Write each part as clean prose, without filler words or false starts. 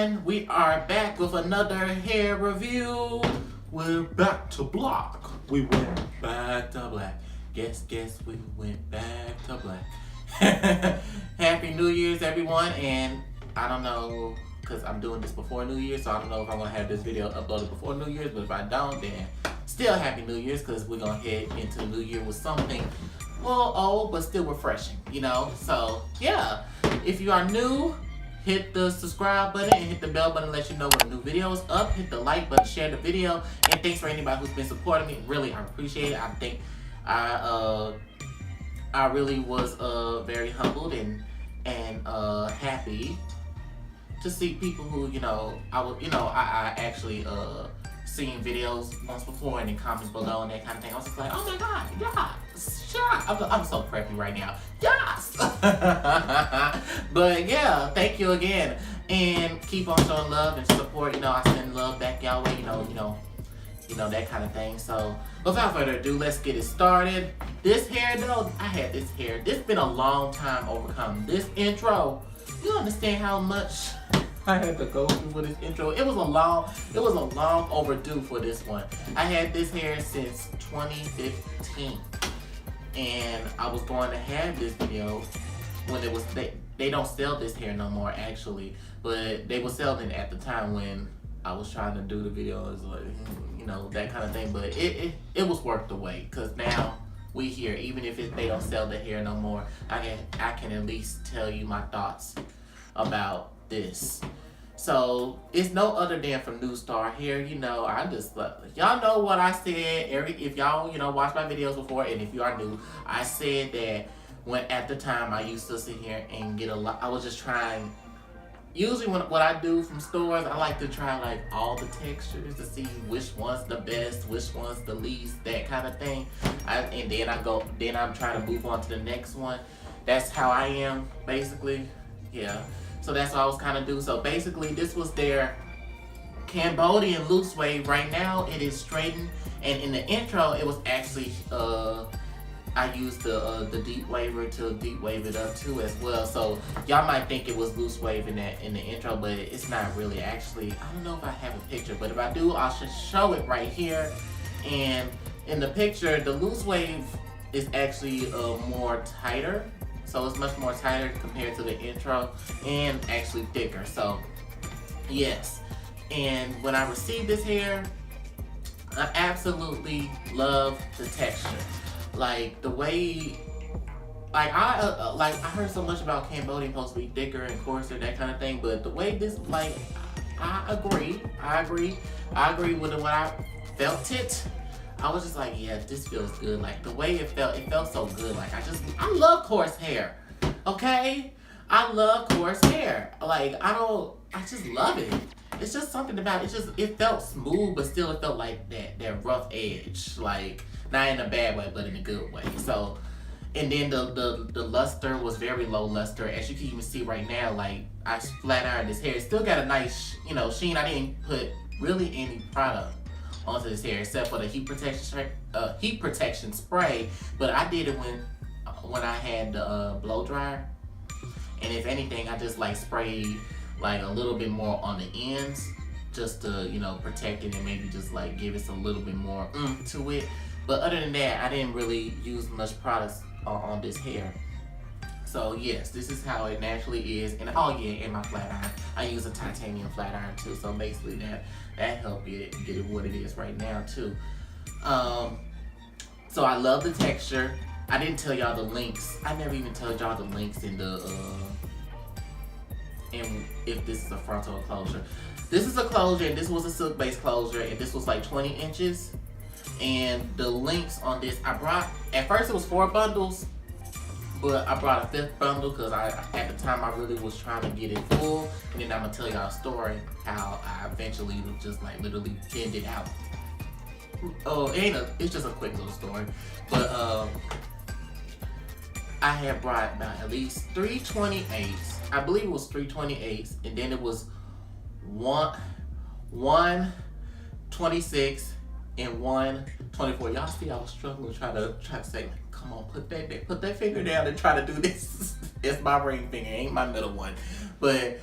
And we are back with another hair review. We're back to black. We went back to black. Guess we went back to black. Happy New Year's, everyone. And I don't know, because I'm doing this before New Year's, so I don't know if I'm going to have this video uploaded before New Year's. But if I don't, then still Happy New Year's, because we're going to head into the New Year with something a little old, but still refreshing, you know? So, yeah. If you are new, hit the subscribe button and hit the bell button to let you know when a new video is up. Hit the like button, share the video, and thanks for anybody who's been supporting me. Really, I appreciate it. I think I really was very humbled and happy to see people who I actually seen videos once before and in comments below and that kind of thing. I was just like, oh my god, yeah, sure. I'm so preppy right now. Yes. But yeah, thank you again, and keep on showing love and support. I send love back y'all way. You know that kind of thing. So without further ado, let's get it started. This hair though, I had this hair. This been a long time overcome. This intro, you understand how much I had to go through for this intro. It was a long overdue for this one. I had this hair since 2015. And I was going to have this video when it was, they don't sell this hair no more actually, but they were selling it at the time when I was trying to do the video. It was like, that kind of thing, but it was worth the wait, because now we here, even if they don't sell the hair no more, I can at least tell you my thoughts about this. So it's no other than from NewStarHair. I just y'all know what I said. If y'all watch my videos before, and if you are new, I said that when at the time I used to sit here and get a lot. I was just trying. Usually what I do from stores, I like to try like all the textures to see which one's the best, which one's the least, that kind of thing. And then I'm trying to move on to the next one. That's how I am basically. Yeah. So that's what I was kind of do. So basically, this was their Cambodian loose wave. Right now, it is straightened, and in the intro, it was actually I used the deep waver to deep wave it up too as well. So y'all might think it was loose wave in the intro, but it's not really. Actually, I don't know if I have a picture, but if I do, I should show it right here. And in the picture, the loose wave is actually more tighter. So it's much more tighter compared to the intro, and actually thicker. So yes, and when I received this hair, I absolutely love the texture. Like the way, I heard so much about Cambodian supposed to be thicker and coarser, that kind of thing. But the way this, I agree with it when I felt it. I was just like, yeah, this feels good. Like the way it felt so good. Like I love coarse hair. Okay? I love coarse hair. Like I just love it. It's just something about it. It felt smooth, but still it felt like that rough edge. Like not in a bad way, but in a good way. So, and then the luster was very low luster. As you can even see right now, like I flat ironed this hair. It still got a nice, sheen. I didn't put really any product onto this hair except for the heat protection spray, but I did it when I had the blow dryer, and if anything, I just sprayed a little bit more on the ends just to protect it and maybe just give it a little bit more to it. But other than that, I didn't really use much products on this hair. So yes, this is how it naturally is. And oh yeah, and my flat iron, I use a titanium flat iron too. So basically that helped get it what it is right now too. So I love the texture. I didn't tell y'all the links. I never even told y'all the links in the and if this is a frontal closure. This is a closure, and this was a Silkbase closure, and this was 20 inches. And the links on this, I brought, at first it was 4 bundles, but I brought a 5th bundle because at the time I really was trying to get it full. And then I'm gonna tell y'all a story how I eventually just literally thinned it out. Oh, it's just a quick little story. But I had brought about at least 3 28s. I believe it was 3 28s, and then it was one 26 and 1 24. Y'all see, I was struggling trying to say, come on, put that finger down and try to do this. It's my ring finger, ain't my middle one. But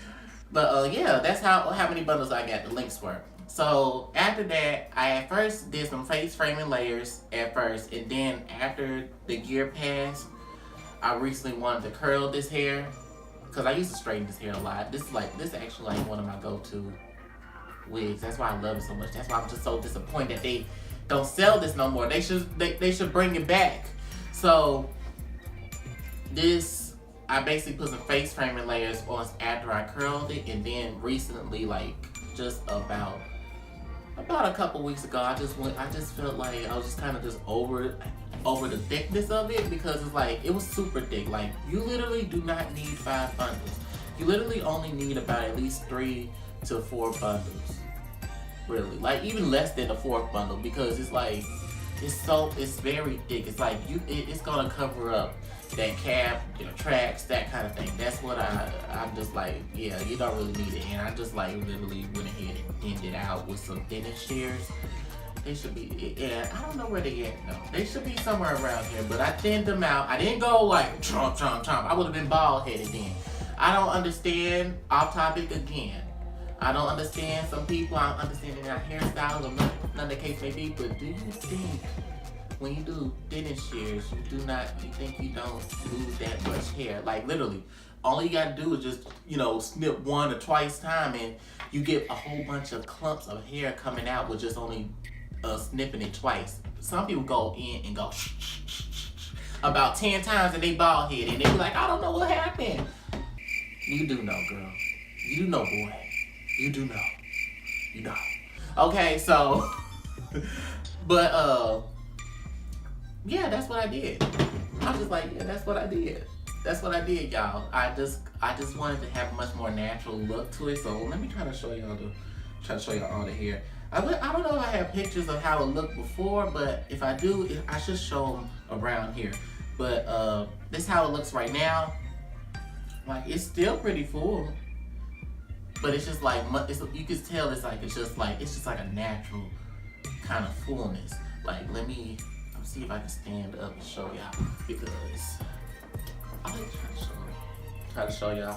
But yeah, that's how many bundles I got. The links were. So after that, I at first did some face framing layers at first, and then after the gear passed, I recently wanted to curl this hair because I used to straighten this hair a lot. This is actually like one of my go-to wigs. That's why I love it so much. That's why I'm just so disappointed that they don't sell this no more. They should bring it back. So this, I basically put some face framing layers on after I curled it, and then recently, like just about a couple weeks ago, I just felt like I was just kind of just over the thickness of it, because it's like it was super thick. Like you literally do not need 5 bundles. You literally only need about at least 3 to 4 bundles. Really, like even less than a 4th bundle, because it's like it's very thick. It's like it's gonna cover up that cap, tracks, that kind of thing. That's what I'm just like, yeah, you don't really need it. And I just like literally went ahead and ended out with some Tinashe shears. They should be, yeah, I don't know where they at though. They should be somewhere around here, but I thinned them out. I didn't go like chomp. I would have been bald headed then. I don't understand, off topic again. I don't understand some people. I don't understand their hairstyles or none of the case may be, but do you think when you do Tinashe shears, you think you don't lose that much hair? Like literally, all you gotta do is just, snip 1 or twice time, and you get a whole bunch of clumps of hair coming out with just only snipping it twice. Some people go in and go about 10 times and they bald head, and they be like, I don't know what happened. You do know, girl. You know, boy. You do know. You know. Okay, so, but yeah, that's what I did. I'm just like, yeah, that's what I did. That's what I did, y'all. I just wanted to have a much more natural look to it. So let me try to show y'all all the hair. I don't know if I have pictures of how it looked before, but if I do, I should show them around here. But this is how it looks right now. Like it's still pretty full, but it's just like you can tell it's just like a natural kind of fullness. Like let me see if I can stand up and show y'all, because I like try to show y'all.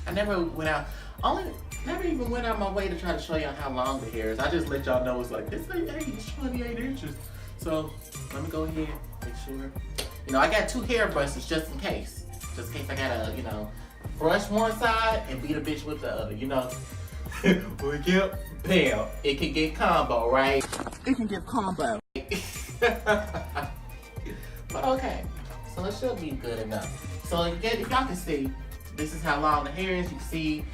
I never even went out my way to try to show y'all how long the hair is. I just let y'all know it's like, it's 28 inches. So let me go ahead, make sure. I got 2 hair brushes just in case. Just in case I gotta, brush one side and beat a bitch with the other, We get bam. It can get combo, right? It can get combo. But okay, so it should be good enough. So again, if y'all can see, this is how long the hair is. You can see,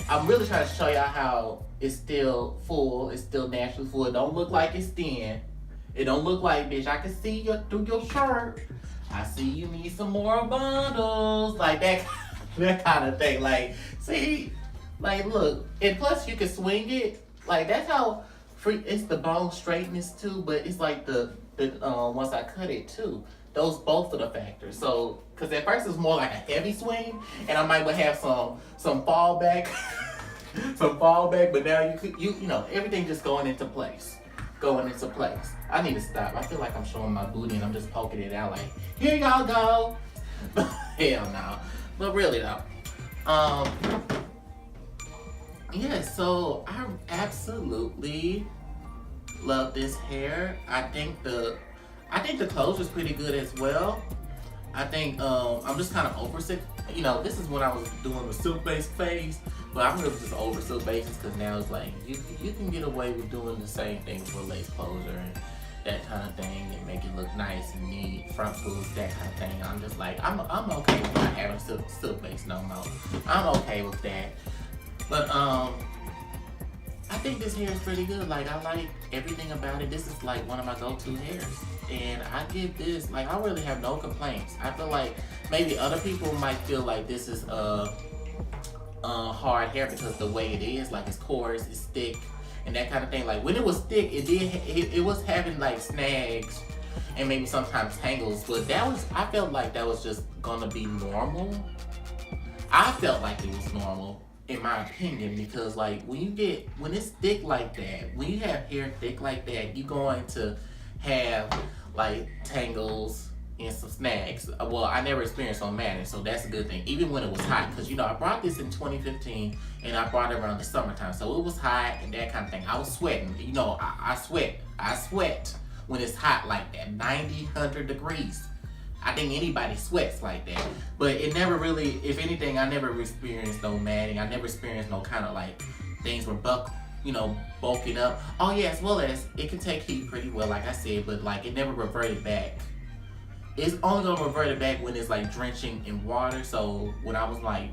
I'm really trying to show y'all how it's still full. It's still naturally full. It don't look like it's thin. It don't look like, bitch, I can see you through your shirt. I see you need some more bundles. Like that kind of thing. Like, see, like look, and plus you can swing it. Like that's how free. It's the bone straightness too, but it's like the once I cut it too. Those both are the factors. So, cause at first it's more like a heavy swing, and I might have some fallback, but now you everything just going into place. I need to stop. I feel like I'm showing my booty and I'm just poking it out like, here y'all go. Hell no. But really though. Yeah, so I absolutely love this hair. I think the clothes is pretty good as well. I think I'm just kind of over Silk. This is when I was doing the Silkbase phase, but I'm really just over Silkbases because now it's like you can get away with doing the same thing for lace closure and that kind of thing and make it look nice and neat, front pulls, that kind of thing. I'm just like I'm okay with not having Silkbase no more. I'm okay with that. But I think this hair is pretty good. Like I like everything about it. This is like one of my go-to hairs. And I give this, like I really have no complaints. I feel like maybe other people might feel like this is hard hair because the way it is, like it's coarse, it's thick, and that kind of thing. Like when it was thick, it was having like snags and maybe sometimes tangles, but I felt like that was just gonna be normal. I felt like it was normal in my opinion, because like when it's thick like that, when you have hair thick like that, you're going to have like tangles, and some snags. Well, I never experienced on matting, so that's a good thing. Even when it was hot, because you know I brought this in 2015, and I brought it around the summertime, so it was hot and that kind of thing. I was sweating. You know, I sweat when it's hot like that, 90, 100 degrees. I think anybody sweats like that, but it never really. If anything, I never experienced no matting. I never experienced no kind of like things were bulking up. Oh yeah, as well as it can take heat pretty well, like I said, but like it never reverted back. It's only gonna revert it back when it's like drenching in water. So when I was like,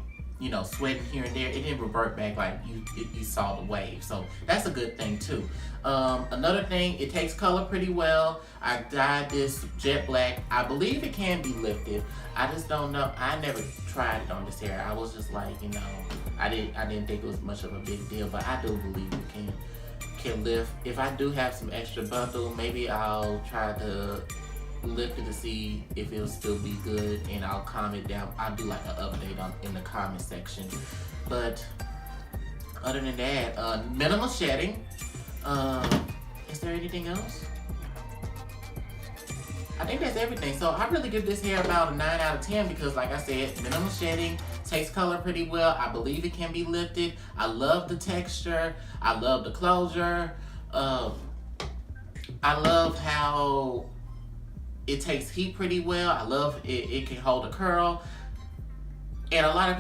sweating here and there, it didn't revert back like you saw the wave. So that's a good thing too. Another thing, it takes color pretty well. I dyed this jet black. I believe it can be lifted. I just don't know. I never tried it on this hair. I was just like, I didn't think it was much of a big deal, but I do believe it can lift. If I do have some extra bundle, maybe I'll try to lift it to see if it'll still be good, and I'll comment down. I'll do like an update in the comment section. But other than that, minimal shedding. Is there anything else? I think that's everything. So I really give this hair about a 9 out of 10 because, like I said, minimal shedding, takes color pretty well. I believe it can be lifted. I love the texture. I love the closure. I love how it takes heat pretty well. I love it can hold a curl. And a lot of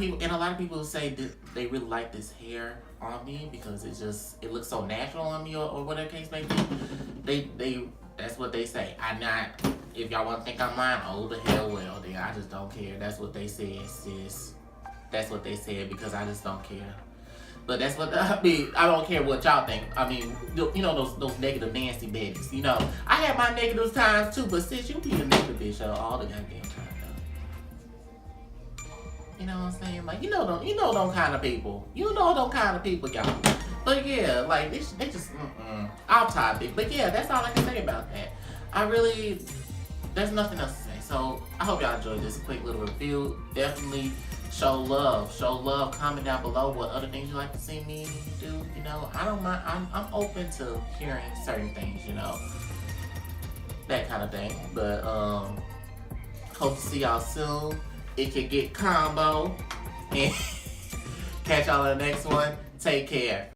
people say that they really like this hair on me because it looks so natural on me, or whatever case may be. That's what they say. If y'all want to think I'm lying, oh the hell well, then I just don't care. That's what they said, sis. That's what they said because I just don't care. But that's what I don't care what y'all think. I mean, those negative Nancy babies. I had my negative times too, but sis, you be a negative bitch all the goddamn time. You know what I'm saying? Like, them kind of people. Them kind of people, y'all. But yeah, like, they just, off topic. But yeah, that's all I can say about that. There's nothing else to say. So, I hope y'all enjoyed this quick little review. Definitely show love. Comment down below what other things you like to see me do. I don't mind. I'm open to hearing certain things, that kind of thing. But, hope to see y'all soon. It could get combo. And catch y'all in the next one. Take care.